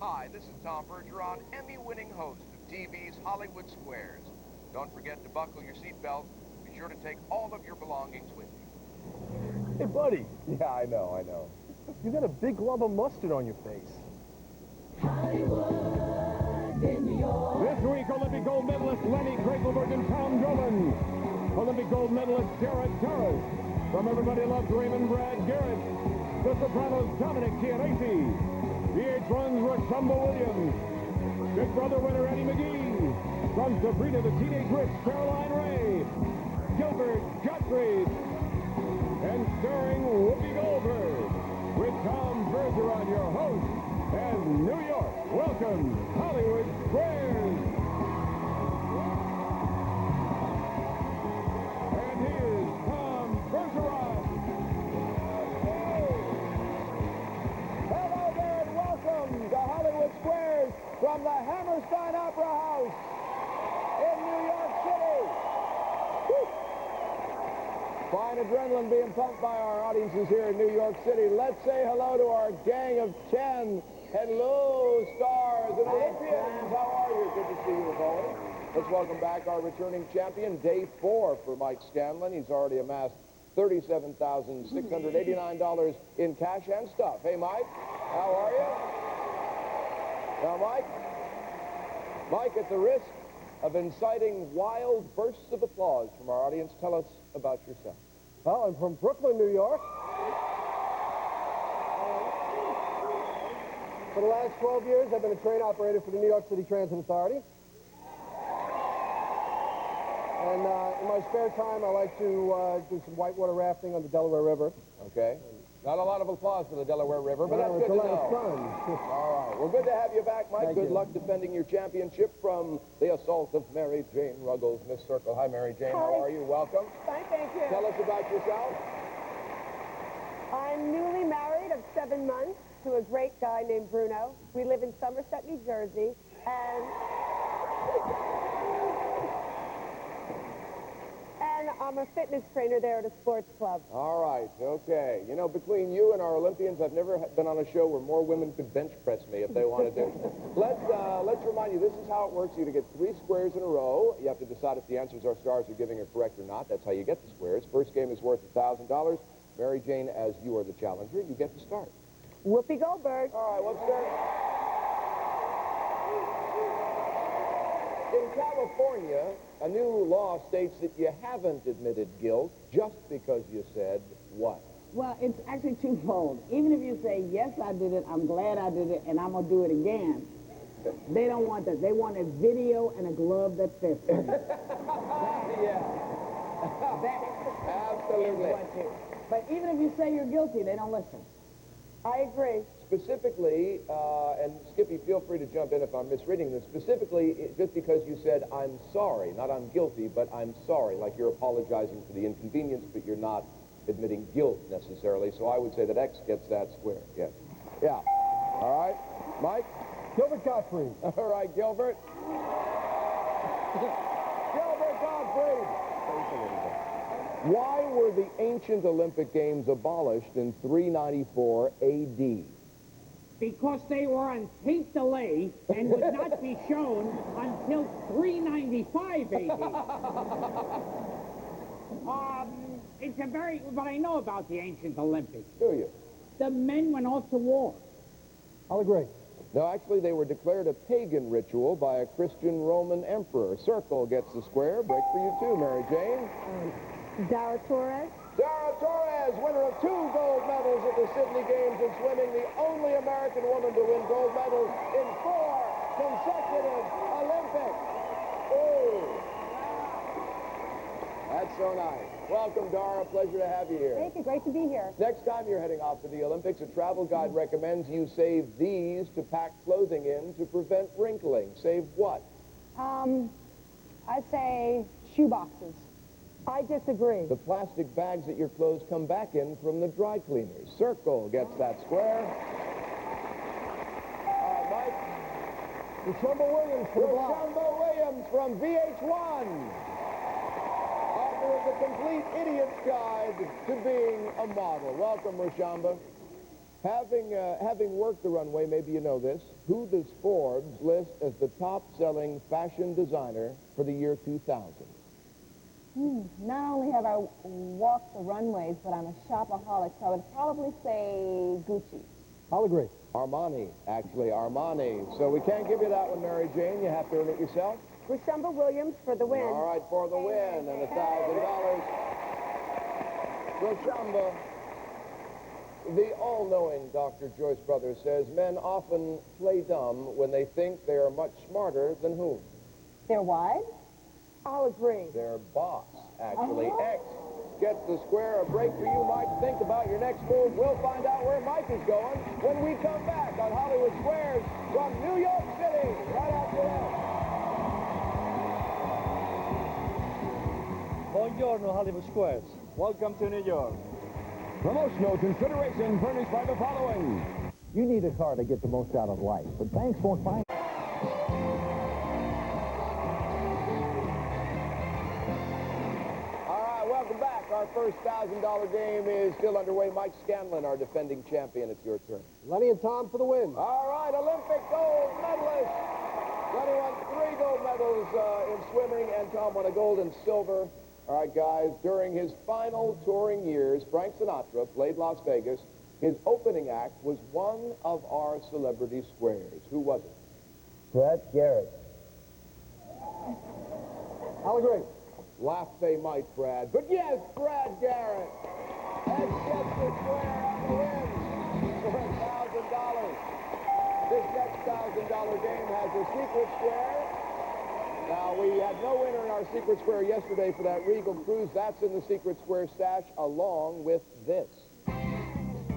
Hi, this is Tom Bergeron, Emmy-winning host of TV's Hollywood Squares. Don't forget to buckle your seatbelt. Be sure to take all of your belongings with you. Hey, buddy. Yeah, I know. You got a big glove of mustard on your face. Hollywood in New York. This week, Olympic gold medalist Lenny Krankelberg and Tom Drummond. Olympic gold medalist Jared Torres. From Everybody Loves Raymond Brad Garrett. The Sopranos Dominic Chiarese. VH1's Rashumba Williams. Big Brother winner Eddie McGee. From Sabrina the Teenage Witch, Caroline Ray. Gilbert Gottfried. And starring Whoopi Goldberg. With Tom Bergeron, your host. And New York welcomes Hollywood Squares. And here's Tom Bergeron. Hello there and welcome to Hollywood Squares from the Hammerstein Opera House in New York City. Woo. Fine adrenaline being pumped by our audiences here in New York City. Let's say hello to our gang of 10. Hello, stars and Olympians. How are you? Good to see you all. Let's welcome back our returning champion, day 4 for Mike Scanlon. He's already amassed $37,689 in cash and stuff. Hey, Mike, how are you? Now, Mike, at the risk of inciting wild bursts of applause from our audience, tell us about yourself. Well, I'm from Brooklyn, New York. For the last 12 years, I've been a train operator for the New York City Transit Authority. And in my spare time, I like to do some whitewater rafting on the Delaware River. Okay. Not a lot of applause for the Delaware River, but that's good to know. It's a lot of fun. All right. Well, good to have you back, Mike. Good luck defending your championship from the assault of Mary Jane Ruggles, Miss Circle. Hi, Mary Jane. Hi. How are you? Welcome. Fine, thank you. Tell us about yourself. I'm newly married of 7 months to a great guy named Bruno. We live in Somerset, New Jersey, and I'm a fitness trainer there at a sports club. All right. Okay. You know, between you and our Olympians, I've never been on a show where more women could bench press me if they wanted to. Let's remind you, this is how it works. You get 3 squares in a row. You have to decide if the answers our stars are giving are correct or not. That's how you get the squares. First game is worth $1,000. Mary Jane, as you are the challenger, you get to start. Whoopi Goldberg. All right, let's start. In California, a new law states that you haven't admitted guilt just because you said what? Well, it's actually twofold. Even if you say, yes, I did it, I'm glad I did it, and I'm going to do it again, they don't want that. They want a video and a glove that fits. Yeah. Absolutely. But even if you say you're guilty, they don't listen. I agree. Specifically, and Skippy, feel free to jump in if I'm misreading this, specifically just because you said, I'm sorry, not I'm guilty, but I'm sorry, like you're apologizing for the inconvenience, but you're not admitting guilt necessarily. So I would say that X gets that square. Yes. Yeah. All right. Mike? Gilbert Gottfried. All right, Gilbert. Gilbert Gottfried. Why were the ancient Olympic Games abolished in 394 A.D.? Because they were on tape delay and would not be shown until 395 AD. It's a very, what I know about the ancient Olympics. Do you? The men went off to war. I'll agree. No, actually, they were declared a pagan ritual by a Christian Roman emperor. Circle gets the square. Break for you, too, Mary Jane. Dara Torres. Dara Torres, winner of 2 gold medals at the Sydney Games in swimming, the only American woman to win gold medals in 4 consecutive Olympics. Oh, that's so nice. Welcome, Dara. Pleasure to have you here. Thank you. Great to be here. Next time you're heading off to the Olympics, a travel guide recommends you save these to pack clothing in to prevent wrinkling. Save what? I'd say shoe boxes. I disagree. The plastic bags that your clothes come back in from the dry cleaners. Circle gets that square. All right, Mike. Rashumba Williams for the block. Rashumba Williams from VH1. Author of The Complete Idiot's Guide to Being a Model. Welcome, Rashumba. Having worked the runway, maybe you know this, who does Forbes list as the top-selling fashion designer for the year 2000? Not only have I walked the runways, but I'm a shopaholic, so I would probably say Gucci. I'll agree. Armani, actually, Armani. So we can't give you that one, Mary Jane. You have to earn it yourself. Rushamba Williams for the win. All right, for the win, and $1,000. Rushamba. The all-knowing Dr. Joyce Brothers says men often play dumb when they think they are much smarter than whom? Their wives? I'll agree. Their boss, actually. X gets the square. A break for you, Mike. Think about your next move. We'll find out where Mike is going when we come back on Hollywood Squares from New York City. Right after that. Buongiorno, Hollywood Squares. Welcome to New York. Promotional consideration furnished by the following. You need a car to get the most out of life, but banks won't find. All right, welcome back. Our first $1,000 game is still underway. Mike Scanlon, our defending champion. It's your turn. Lenny and Tom for the win. All right, Olympic gold medalist. Lenny won 3 gold medals in swimming, and Tom won a gold and silver. All right, guys, during his final touring years, Frank Sinatra played Las Vegas. His opening act was one of our celebrity squares. Who was it? Brad Garrett. I'll agree. Laugh they might, Brad. But yes, Brad Garrett. And gets the square on the win for $1,000. This next $1,000 game has a secret square. Now, we had no winner in our secret square yesterday for that Regal Cruise. That's in the secret square stash along with this.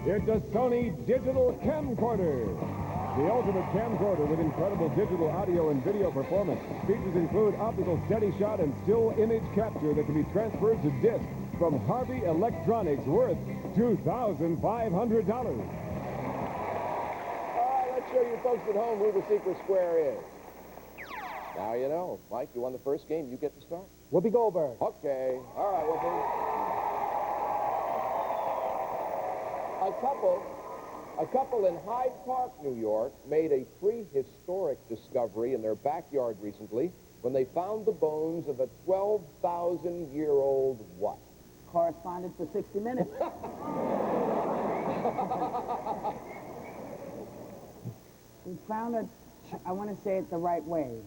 It's a Sony digital camcorder. The ultimate camcorder with incredible digital audio and video performance. Features include optical steady shot and still image capture that can be transferred to disc from Harvey Electronics, worth $2,500. All right, let's show you folks at home who the secret square is. Now you know. Mike, you won the first game. You get to start. Whoopi Goldberg. Okay. All right, Whoopi. A couple in Hyde Park, New York, made a prehistoric discovery in their backyard recently when they found the bones of a 12,000-year-old what? Correspondent for 60 Minutes. We found a, I want to say it the right way,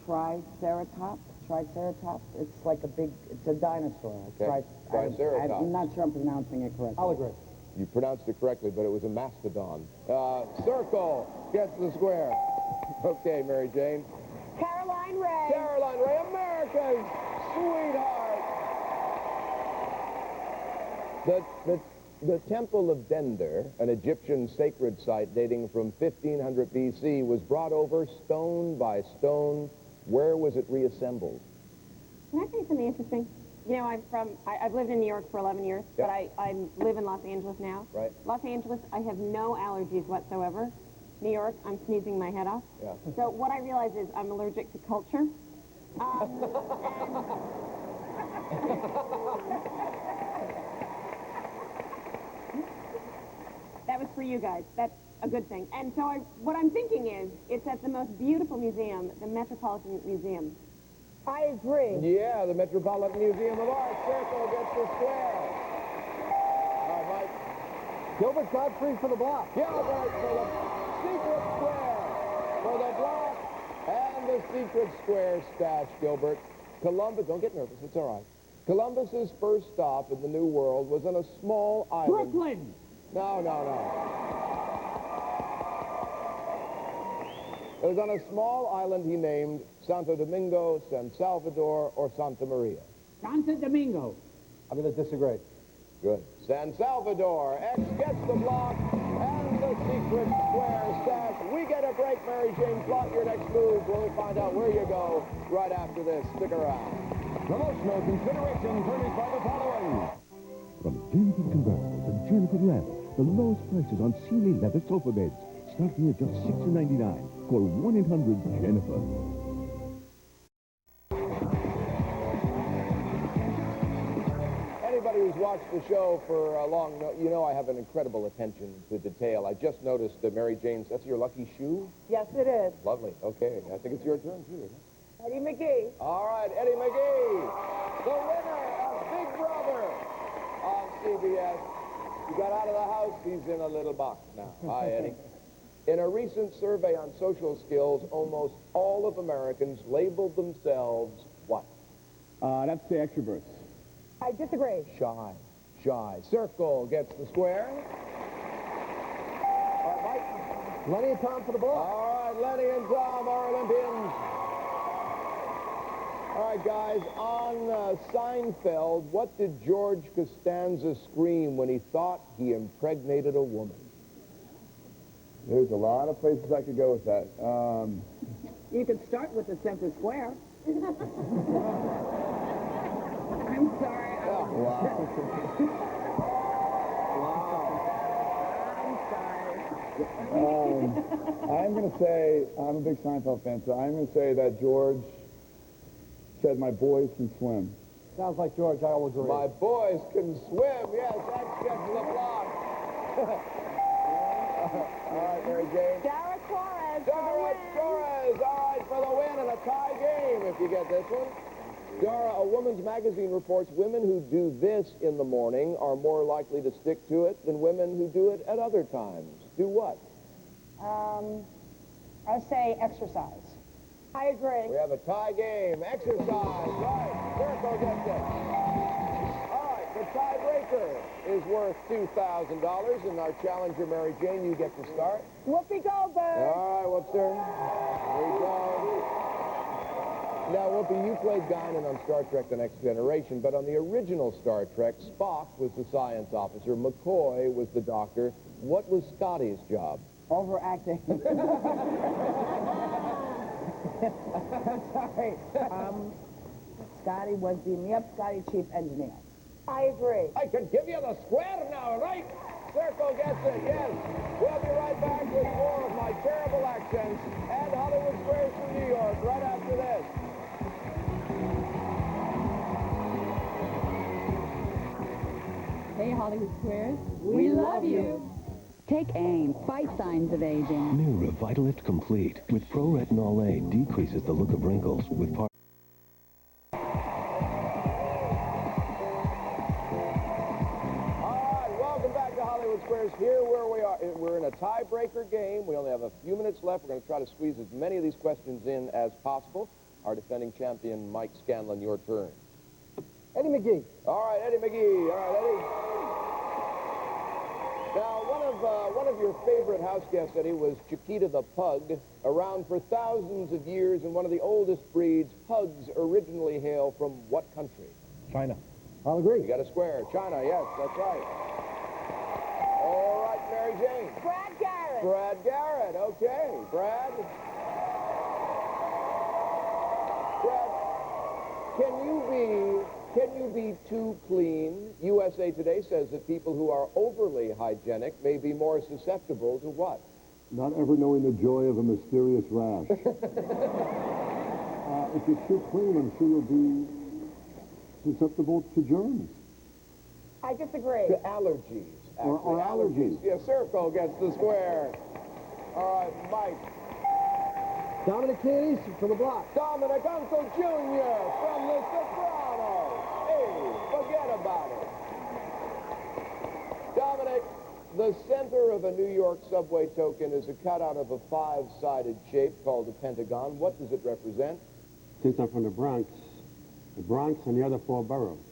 Triceratops. It's like a big, it's a dinosaur. Okay. Triceratops. I'm not sure I'm pronouncing it correctly. I'll agree. You pronounced it correctly, but it was a mastodon. Circle gets the square. Okay, Mary Jane. Caroline Ray. Caroline Ray, America's sweetheart. The Temple of Dender, an Egyptian sacred site dating from 1500 BC, was brought over stone by stone. Where was it reassembled? Can I say something interesting? You know, I've lived in New York for 11 years, Yep. but I live in Los Angeles now. Right. Los Angeles, I have no allergies whatsoever. New York, I'm sneezing my head off. Yeah. So what I realize is I'm allergic to culture. That was for you guys. That's a good thing. And so what I'm thinking is, it's at the most beautiful museum, the Metropolitan Museum. I agree. Yeah, the Metropolitan Museum of Art. Circle gets the square. All right, Mike. Gilbert Godfrey for the block. Gilbert for the secret square. For the block and the secret square stash, Gilbert. Columbus, don't get nervous, it's all right. Columbus's first stop in the New World was on a small island. Brooklyn! No. It was on a small island he named Santo Domingo, San Salvador, or Santa Maria. Santo Domingo. I'm going to disagree. Good. San Salvador. X gets the block and the secret square stash. We get a break, Mary Jane. Plot your next move. We'll find out where you go right after this. Stick around. Promotional consideration furnished by the following. From Jennifer Convertibles and Jennifer Leather, the lowest prices on Sealy leather sofa beds. Starting at just $6.99. Call 1-800-JENNIFER. anybody who's watched the show for long, you know I have an incredible attention to detail. I just noticed that Mary Jane's, that's your lucky shoe? Yes, it is. Lovely. Okay, I think it's your turn, too, isn't it? Eddie McGee. All right, Eddie McGee, the winner of Big Brother on CBS. He got out of the house. He's in a little box now. Hi, Eddie. In a recent survey on social skills, almost all of Americans labeled themselves what? That's the extroverts. I disagree. Shy. Shy. Circle gets the square. All right, Mike. Lenny and Tom for the block. All right, Lenny and Tom are Olympians. All right, guys, on Seinfeld, what did George Costanza scream when he thought he impregnated a woman? There's a lot of places I could go with that. You could start with the center square. I'm sorry. Wow. I'm going to say, I'm a big Seinfeld fan, so I'm going to say that George said, my boys can swim. Sounds like George, I will agree. My boys can swim. Yes, that gets the block. All right, Mary Jane. Dara Torres. Dara Torres, all right, for the win and a tie game if you get this one. Dara, a woman's magazine reports women who do this in the morning are more likely to stick to it than women who do it at other times. Do what? I say exercise. I agree. We have a tie game. Exercise, right. Circle gets it. All right, the tiebreaker is worth $2,000, and our challenger, Mary Jane, you get to start. Whoopi Goldberg. All right, what's turn? Here we go. Now, Whoopi, you played Guinan on Star Trek The Next Generation, but on the original Star Trek, Spock was the science officer, McCoy was the doctor. What was Scotty's job? Overacting. I'm sorry. Scotty was Scotty chief engineer. I agree. I can give you the square now, right? Circle gets it, yes. We'll be right back with more of my terrible accents and Hollywood Squares from New York right after this. Hey, Hollywood Squares. We love you. Take aim. Fight signs of aging. New Revitalift Complete with Pro-Retinol A decreases the look of wrinkles with All right, welcome back to Hollywood Squares. Here where we are, we're in a tiebreaker game. We only have a few minutes left. We're going to try to squeeze as many of these questions in as possible. Our defending champion, Mike Scanlon, your turn. Eddie McGee. All right, Eddie McGee. All right, Eddie. Now, one of your favorite house guests, Eddie, was Chiquita the Pug. Around for thousands of years and one of the oldest breeds, pugs originally hail from what country? China. I'll agree. You got a square. China, yes, that's right. All right, Mary Jane. Brad Garrett. Brad Garrett, okay. Brad, can you be too clean? USA Today says that people who are overly hygienic may be more susceptible to what? Not ever knowing the joy of a mysterious rash. If you're too clean, I'm sure you'll be susceptible to germs. I disagree. To allergies. Or allergies. Yeah, Circle gets the square. All right, Mike. Dominic Candies for the block. Dominic Uncle Jr. from The Sopranos. Hey, forget about it. Dominic, the center of a New York subway token is a cutout of a five-sided shape called a pentagon. What does it represent? Since I'm from the Bronx and the other four boroughs.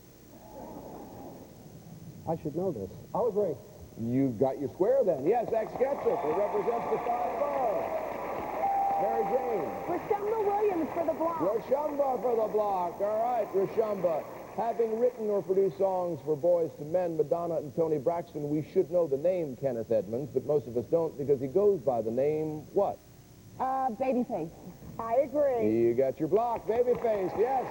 I should know this. I'll agree. You got your square then. Yes, X gets it. It represents the five boroughs. Mary Jane. Rashumba Williams for the block. Rashumba for the block. All right, Rashumba. Having written or produced songs for Boys to Men, Madonna, and Toni Braxton, we should know the name Kenneth Edmonds, but most of us don't because he goes by the name what? Babyface. I agree. You got your block. Babyface, yes.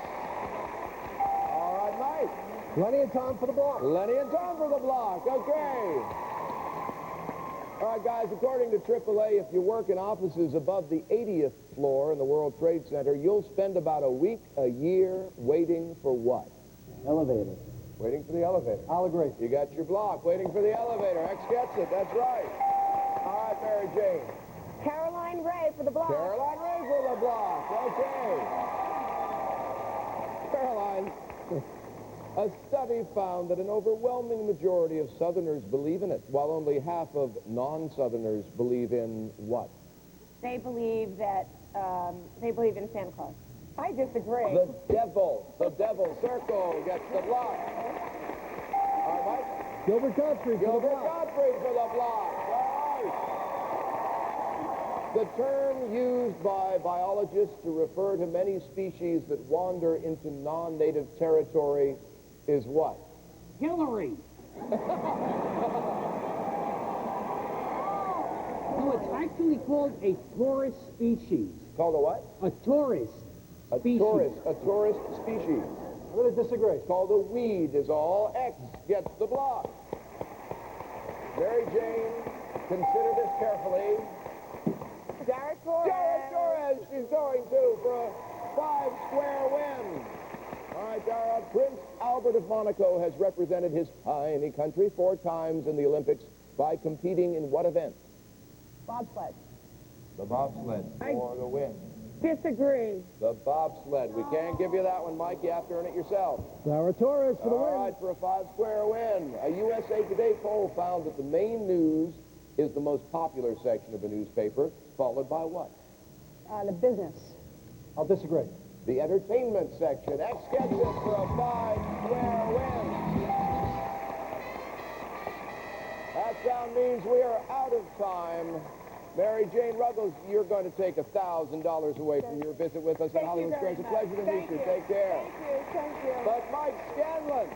All right, Mike. Lenny and Tom for the block. Lenny and Tom for the block. Okay. All right, guys, according to AAA, if you work in offices above the 80th floor in the World Trade Center, you'll spend about a week, a year, waiting for what? Elevator. Waiting for the elevator. I'll agree. You got your block. Waiting for the elevator. X gets it. That's right. All right, Mary Jane. Caroline Ray for the block. Caroline Ray for the block. Okay. Caroline, a study found that an overwhelming majority of Southerners believe in it, while only half of non-Southerners believe in what? They believe in Santa Claus. I disagree. The devil. The devil. Circle gets the block. All right, Mike. Gilbert Gottfried for the Gilbert block. Gottfried for the block. All right. The term used by biologists to refer to many species that wander into non-native territory is what? Hillary. No, it's actually called a tourist species. Called a what? A tourist species. A tourist species. I'm going to disagree. It's called a weed is all. X gets the block. Mary Jane, consider this carefully. Jared Torres. Jared Torres, she's going to for a 5-square win. All right, Dara, Prince Albert of Monaco has represented his tiny country 4 times in the Olympics by competing in what event? Bobsled. The bobsled for the win. Disagree. The bobsled. We can't give you that one, Mike. You have to earn it yourself. Sarah Torres for the win. All right, for a 5-square win. A USA Today poll found that the main news is the most popular section of a newspaper, followed by what? The business. I'll disagree. The entertainment section. X gets it for a 5-square win. That sound means we are out of time. Mary Jane Ruggles, you're going to take $1,000 away from your visit with us at Hollywood Squares. It's a pleasure to meet you. Take care. Thank you. But Mike Scanlon,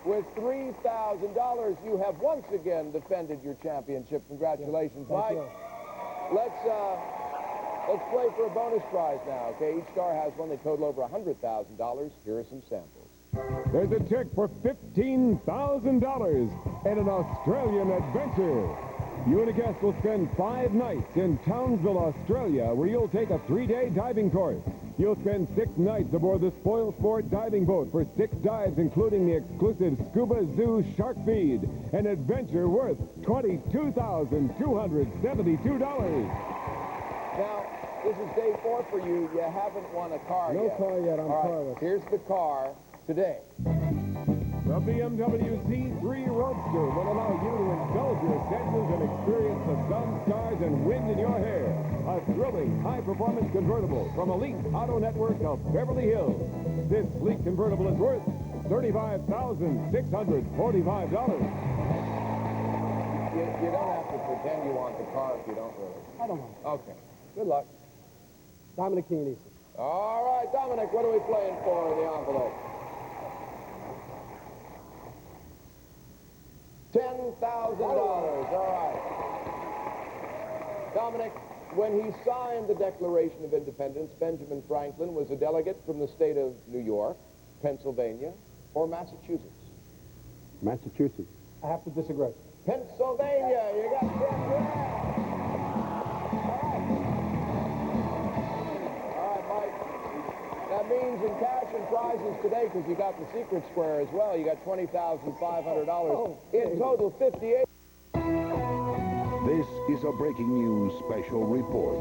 with $3,000, you have once again defended your championship. Congratulations, Mike. Let's play for a bonus prize now, okay? Each star has one. They total over $100,000. Here are some samples. There's a check for $15,000 and an Australian adventure. You and a guest will spend 5 nights in Townsville, Australia, where you'll take a 3-day diving course. You'll spend 6 nights aboard the Spoil Sport diving boat for 6 dives, including the exclusive Scuba Zoo shark feed, an adventure worth $22,272. Now, this is day 4 for you. You haven't won a car No yet. car yet. I'm All right, carless. here's the car today. The BMW C3 Roadster will allow you to indulge your senses and experience the sun, stars, and wind in your hair. A thrilling, high-performance convertible from Elite Auto Network of Beverly Hills. This sleek convertible is worth $35,645. You don't have to pretend you want the car if you don't really. I don't know. Okay. Good luck. Dominic King and Easton. All right, Dominic, what are we playing for in the envelope? $10,000. All right. Dominic, when he signed the Declaration of Independence, Benjamin Franklin was a delegate from the state of New York, Pennsylvania, or Massachusetts? Massachusetts. I have to disagree. Pennsylvania. You got 10 grand. All right, Mike. That means in cash and prizes today, because you got the secret square as well, you got $20,500. In total, 58. This is a breaking news special report.